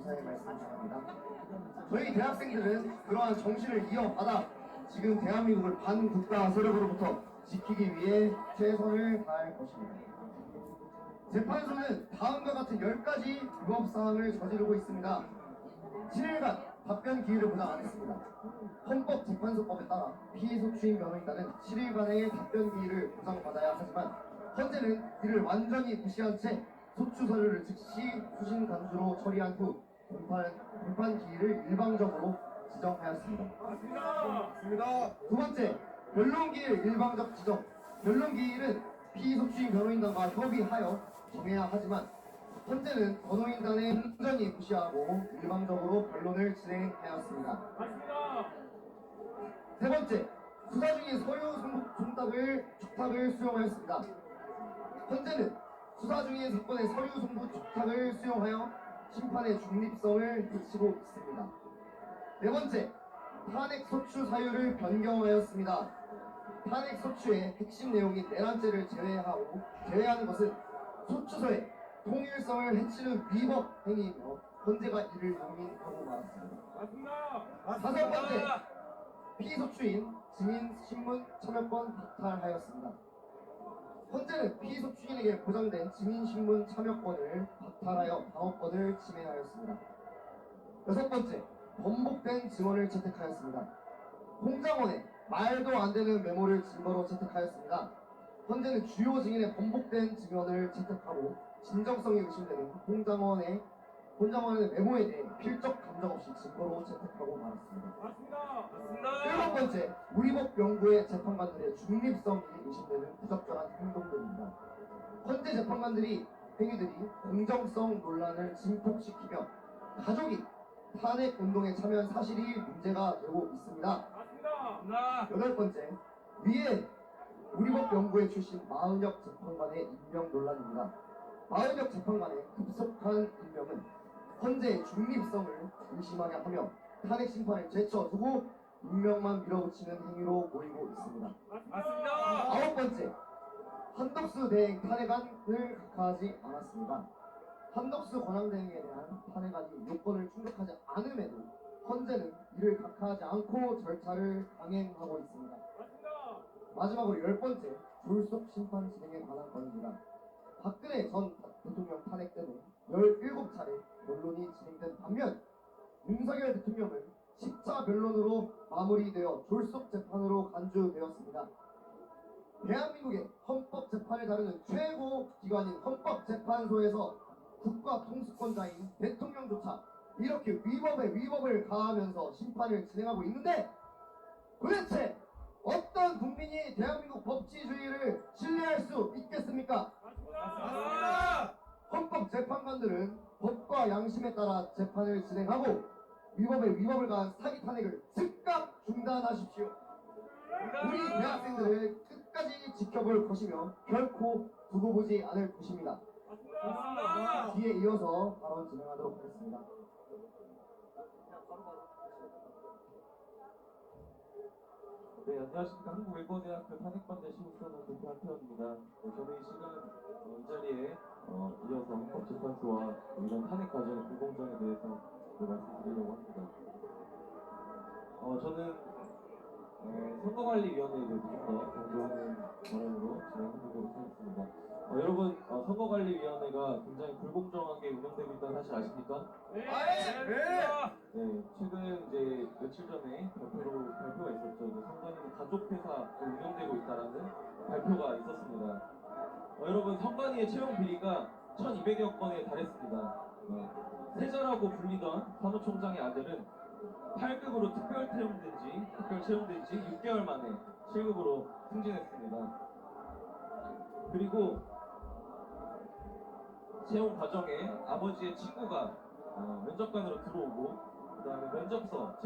감사의 말씀 전합니다. 저희 대학생들은 그러한 정신을 이어받아 지금 대한민국을 반국가 세력으로부터 지키기 위해 최선을 다할 것입니다. 재판소는 다음과 같은 10가지 위법사항을 저지르고 있습니다. 7일간 답변 기회를 보장 안 했습니다. 헌법재판소법에 따라 피소추인 변호인단은 7일간의 답변 기회를 보장받아야 하지만 현재는 이를 완전히 무시한 채 소추 서류를 즉시 수신 간주로 처리한 후 공판 기일을 일방적으로 지정하였습니다. 맞습니다. 두 번째, 변론 기일 일방적 지정. 변론 기일은 피소추인 변호인단과 협의하여 정해야 하지만 현재는 변호인단의 완전히 무시하고 일방적으로 변론을 진행하였습니다. 맞습니다. 세 번째, 수사 중인 서류 송답을 촉탁을 수용하였습니다. 현재는 수사 중인 사건의 서류 송부 촉탁을 수용하여 심판의 중립성을 해치고 있습니다. 네 번째, 탄핵 소추 사유를 변경하였습니다. 탄핵 소추의 핵심 내용인 내란죄를 제외하는 것은 소추서의 통일성을 해치는 위법 행위이며 헌재가 이를 용인하고 말았습니다. 다섯 번째, 피소추인 증인 신문 참여권 박탈하였습니다. 헌재는 피소추인에게 보장된 증인신문 참여권을 박탈하여 방어권을 침해하였습니다. 여섯 번째, 번복된 증언을 채택하였습니다. 홍장원의 말도 안 되는 메모를 증거로 채택하였습니다. 현재는 주요 증인의 번복된 증언을 채택하고 진정성이 의심되는 홍장원의 메모에 대해 필적 감정 없이 증거로 채택하고 말았습니다. 맞습니다. 일곱 번째, 우리법 연구의 재판관들의 중립성이 의심되는 부적절한 행동들입니다. 현재 재판관들이 행위들이 공정성 논란을 증폭시키며 가족이 탄핵 운동에 참여한 사실이 문제가 되고 있습니다. 맞습니다. 여덟 번째, 위에 우리법 연구회 출신 마은혁 재판관의 임명 논란입니다. 마은혁 재판관의 급속한 임명은 헌재의 중립성을 의심하게 하며 탄핵 심판을 제쳐두고 임명만 밀어붙이는 행위로 보이고 있습니다. 맞습니다. 아홉 번째, 한덕수 대행 탄핵안을 각하하지 않았습니다. 한덕수 권한대행에 대한 탄핵안이 요건을 충족하지 않음에도 헌재는 이를 각하하지 않고 절차를 강행하고 있습니다. 마지막으로 열 번째, 졸속 심판 진행에 관한 건입니다. 박근혜 전 대통령 탄핵 때는 17차례 변론이 진행된 반면 윤석열 대통령은 10차 변론으로 마무리되어 졸속 재판으로 간주되었습니다. 대한민국의 헌법재판을 다루는 최고 기관인 헌법재판소에서 국가 통수권자인 대통령조차 이렇게 위법에 위법을 가하면서 심판을 진행하고 있는데 도대체 어떤 국민이 대한민국 법치주의를 신뢰할 수 있겠습니까? 맞습니다. 헌법재판관들은 법과 양심에 따라 재판을 진행하고 위법에 위법을 가한 사기 탄핵을 즉각 중단하십시오. 우리 대학생들을 끝까지 지켜볼 것이며 결코 두고 보지 않을 것입니다. 뒤에 이어서 발언 진행하도록 하겠습니다. 네, 안녕하십니까. 한국외국어대학교 탄핵반대 시국선언 대표 한태원입니다. 저는 이 시간 이 자리에 이어서 헌법재판소와 이런 탄핵 과정의 불공정에 대해서 말씀드리려고 합니다. 저는 선거관리위원회에 대해서 좀 더 강조하는 발언으로 진행해보도록 하겠습니다. 여러분, 선거관리위원회가 굉장히 불공정하게 운영되고 있다는 사실 아십니까? 네! 네, 최근 이제 며칠 전에 발표가 있었죠. 선관위 가족회사로 운영되고 있다라는 발표가 있었습니다. 여러분, 선관위의 채용 비리가 1200여 건에 달했습니다. 세자라고 불리던 사무총장의 아들은 8급으로 특별 채용된 지 6개월 만에 7급으로 승진했습니다. 그리고 채용 과정에 아버지의 친구가 면접관으로 들어오고 그 다음에 면접서,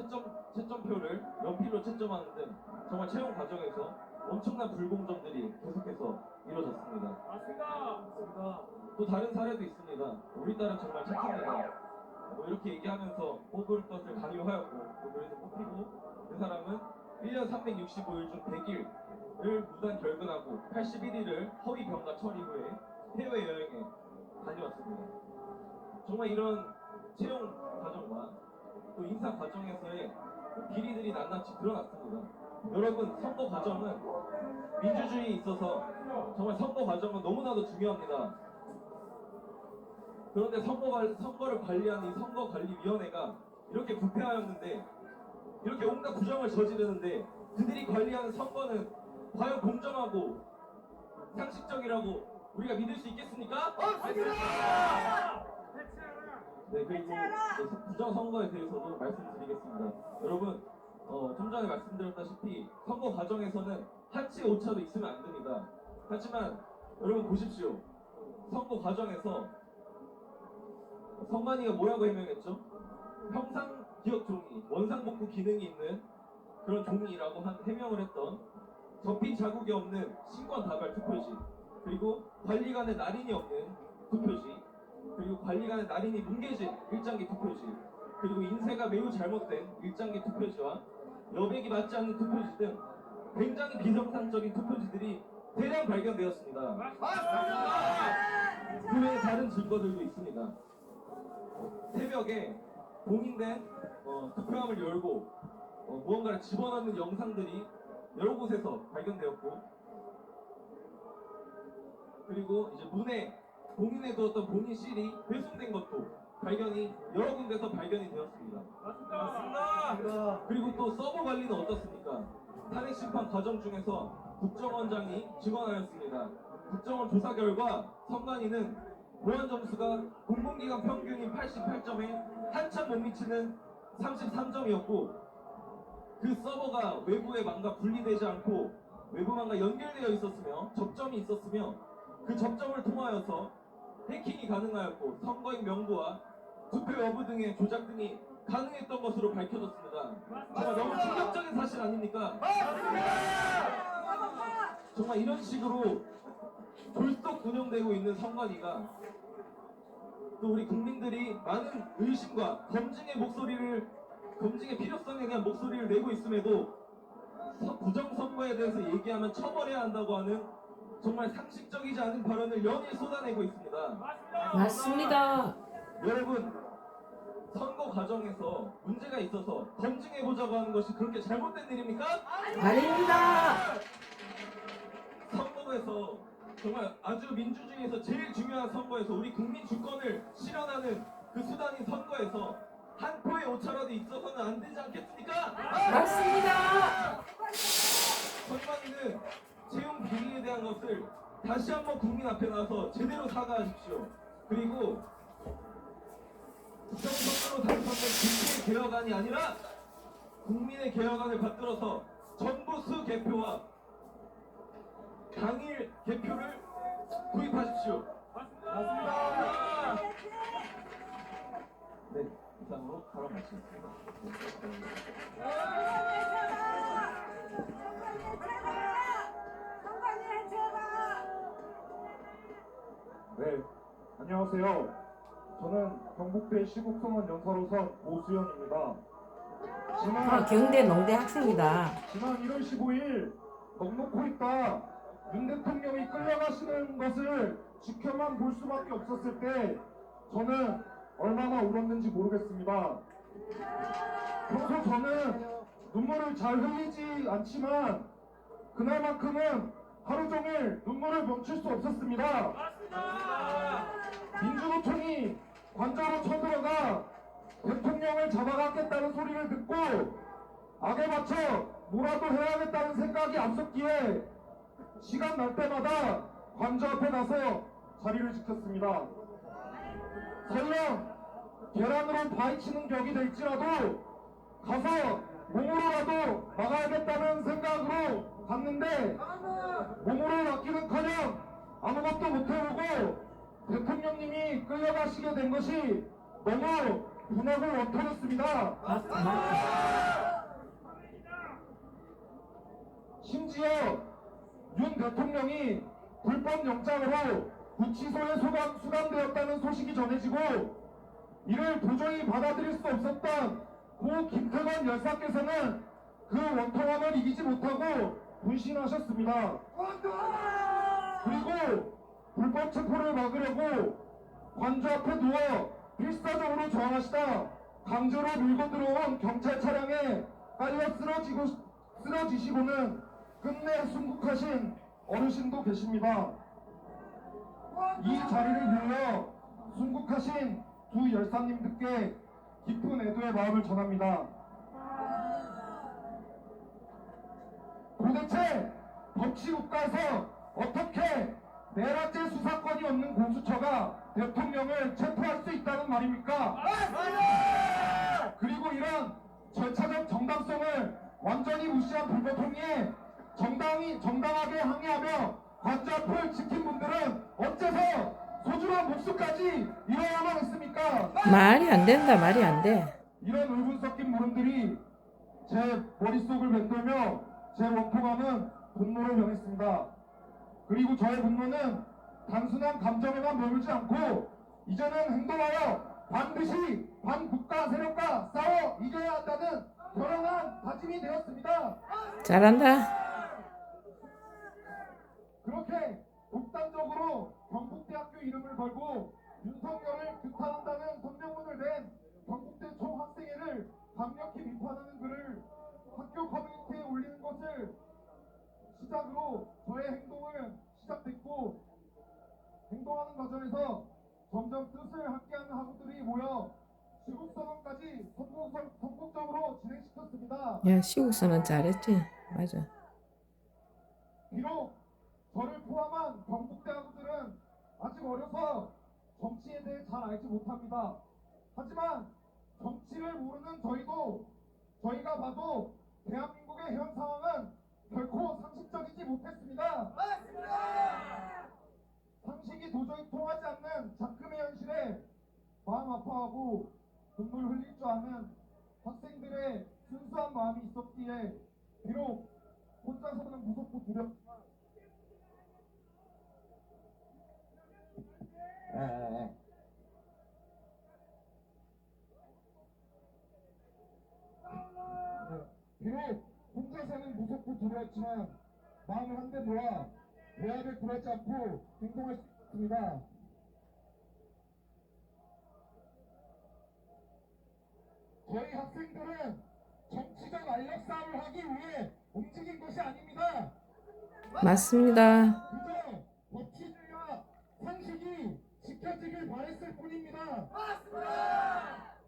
채점표를 연필로 채점하는 등 정말 채용 과정에서 엄청난 불공정들이 계속해서 이루어졌습니다. 맞습니다. 또 다른 사례도 있습니다. 우리 딸은 정말 착합니다. 이렇게 얘기하면서 뽑을 것을 강요하였고 또 그래서 뽑히고 그 사람은 1년 365일 중 100일을 무단 결근하고 81일을 허위 병가 처리 후에 해외여행에 다녀왔습니다. 정말 이런 채용 또 인사 과정에서의 비리들이 낱낱이 드러났습니다. 여러분, 선거 과정은 민주주의에 있어서 정말 선거 과정은 너무나도 중요합니다. 그런데 선거를 관리하는 이 선거관리위원회가 이렇게 부패하였는데, 이렇게 온갖 부정을 저지르는데, 그들이 관리하는 선거는 과연 공정하고 상식적이라고 우리가 믿을 수 있겠습니까? 없습니다! 네, 그리고 부정 선거에 대해서도 말씀드리겠습니다. 여러분, 좀 전에 말씀드렸다시피 선거 과정에서는 한치 오차도 있으면 안 됩니다. 하지만 여러분 보십시오. 선거 과정에서 선관위가 뭐라고 해명했죠? 형상 기억 종이, 원상복구 기능이 있는 그런 종이라고 해명을 했던 접힌 자국이 없는 신권 다발 투표지, 그리고 관리관의 날인이 없는 투표지, 그리고 관리관의 날인이 뭉개진 일장기 투표지, 그리고 인쇄가 매우 잘못된 일장기 투표지와 여백이 맞지 않는 투표지 등 굉장히 비정상적인 투표지들이 대량 발견되었습니다. 그 외에 다른 증거들도 있습니다. 새벽에 봉인된 투표함을 열고 무언가를 집어넣는 영상들이 여러 곳에서 발견되었고, 그리고 이제 문에 봉인해 두었던 봉인실이 회수된 것도 여러 군데서 발견이 되었습니다. 맞습니다. 그리고 또 서버 관리는 어떻습니까? 탄핵 심판 과정 중에서 국정원장이 증언하였습니다. 국정원 조사 결과 선관위는 보안 점수가 공공기관 평균인 88점에 한참 못 미치는 33점이었고, 그 서버가 외부에 망가 분리되지 않고 외부망과 연결되어 있었으며 접점이 있었으며, 그 접점을 통하여서 해킹이 가능하였고 선거인 명부와 투표 여부 등의 조작 등이 가능했던 것으로 밝혀졌습니다. 정말 너무 충격적인 사실 아닙니까? 정말 이런 식으로 졸속 운영되고 있는 선관위가 또 우리 국민들이 많은 의심과 검증의 필요성에 대한 목소리를 내고 있음에도 부정선거에 대해서 얘기하면 처벌해야 한다고 하는 정말 상식적이지 않은 발언을 연일 쏟아내고 있습니다. 맞습니다. 여러분, 선거 과정에서 문제가 있어서 검증해보자고 하는 것이 그렇게 잘못된 일입니까? 아닙니다. 선거에서 정말 아주 민주주의에서 제일 중요한 선거에서 우리 국민 주권을 실현하는 그 수단인 선거에서 한 표의 오차라도 있어서는 안 되지 않겠습니까? 맞습니다. 선관위는 채용 비리에 대한 것을 다시 한번 국민 앞에 나와서 제대로 사과하십시오. 그리고 국정선거로 당선된 국민의 개혁안이 아니라 국민의 개혁안을 받들어서 정부 수개표와 당일 개표를 구입하십시오. 맞습니다. 네, 이상으로 발언 마치겠습니다. 네, 안녕하세요. 저는 경북대 시국선언 연사로선 오수연입니다. 경대 농대 학생입니다. 지난 1월 15일 넉넉고 있다 윤 대통령이 끌려가시는 것을 지켜만 볼 수밖에 없었을 때 저는 얼마나 울었는지 모르겠습니다. 평소 저는 눈물을 잘 흘리지 않지만 그날만큼은 하루 종일 눈물을 멈출 수 없었습니다. 민주노총이 관저로 쳐들어가 대통령을 잡아갔겠다는 소리를 듣고 악에 맞춰 뭐라도 해야겠다는 생각이 앞섰기에 시간 날 때마다 관저 앞에 나서 자리를 지켰습니다. 설령 계란으로 파헤치는 격이 될지라도 가서 몸으로라도 막아야겠다는 생각으로 갔는데 몸으로 막기는커녕 아무것도 못해보고 대통령님이 끌려가시게 된 것이 너무 분하고 원통했습니다. 심지어 윤 대통령이 불법 영장으로 구치소에 수감되었다는 소식이 전해지고 이를 도저히 받아들일 수 없었던 고 김태관 열사께서는 그 원통함을 이기지 못하고 분신하셨습니다. 그리고 불법 체포를 막으려고 관저 앞에 누워 필사적으로 저항하시다 강제로 밀고 들어온 경찰 차량에 깔려 쓰러지시고는 끝내 순국하신 어르신도 계십니다. 이 자리를 빌려 순국하신 두 열사님들께 깊은 애도의 마음을 전합니다. 도대체 법치국가에서 어떻게 내란죄 수사권이 없는 공수처가 대통령을 체포할 수 있다는 말입니까? 그리고 이런 절차적 정당성을 완전히 무시한 불법행위에 정당하게 항의하며 관저 앞을 지킨 분들은 어째서 소중한 목숨까지 잃어야만 했습니까? 말이 안 된다. 말이 안 돼. 이런 울분 섞인 물음들이 제 머릿속을 맴돌며 제 원통함은 분노로 변했습니다. 그리고 저의 분노는 단순한 감정에만 머물지 않고 이제는 행동하여 반드시 반국가 세력과 싸워 이겨야 한다는 결연한 다짐이 되었습니다. 잘한다. 그렇게 독단적으로 경북대학교 이름을 걸고 윤석열을 규탄한다는 선명문을 낸 경북대 총학생회를 강력히 비판하는 글을 학교 커뮤니티에 올리는 것을 시작으로 저의 행동을 시작됐고, 행동하는 과정에서 점점 뜻을 함께하는 학우들이 모여 시국선언까지 성공적으로 진행시켰습니다. 야, 시국선언 잘했지. 맞아. 비록 저를 포함한 경북대 학우들은 아직 어려서 정치에 대해 잘 알지 못합니다. 하지만 정치를 모르는 저희가 봐도 대한민국의 현 상황은 결코 상식적이지 못했습니다. 상식이 도저히 통하지 않는 작금의 현실에 마음 아파하고 눈물 흘릴 줄 아는 학생들의 순수한 마음이 있었기에 비록 혼자서는 무섭고 두렵지만 비록 혼자서는 무섭고 두려웠지만 마음을 한데 모아 대학을 굴하지 않고 행동할 수 있습니다. 저희 학생들은 정치적 알력 싸움을 하기 위해 움직인 것이 아닙니다. 맞습니다. 그저 법치주의와 상식이 지켜지길 바랬을 뿐입니다.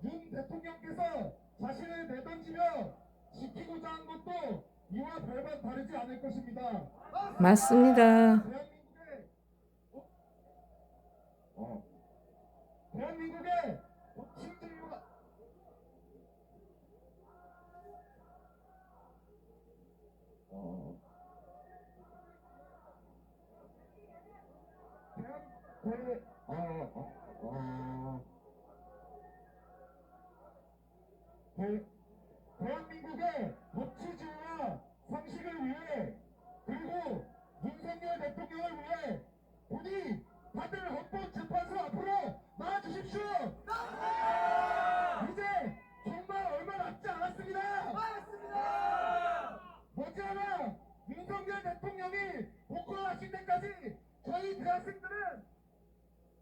윤 대통령께서 자신을 내던지며 지키고자 한 것도 이와 별반 다르지 않을 것입니다. 맞습니다. 대한민국의 법치주의와 대한민국의 법치주의와 상식을 위해 그리고 윤석열 대통령을 위해 우리 다들 헌법재판소 앞으로 나와주십시오. 이제 정말 얼마 남지 않았습니다. 머지않아 윤석열 대통령이 복권하신 데까지 저희 대학생들은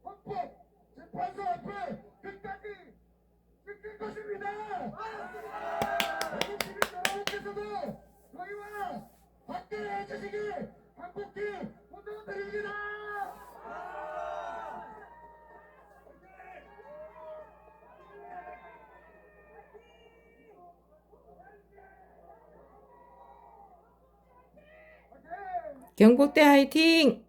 헌법재판소 앞을 끝까지 지킬 것입니다. 어느 시민 여러분께서도 저희와 함께 해주시길 간곡히 부탁드립니다. 경북대 화이팅!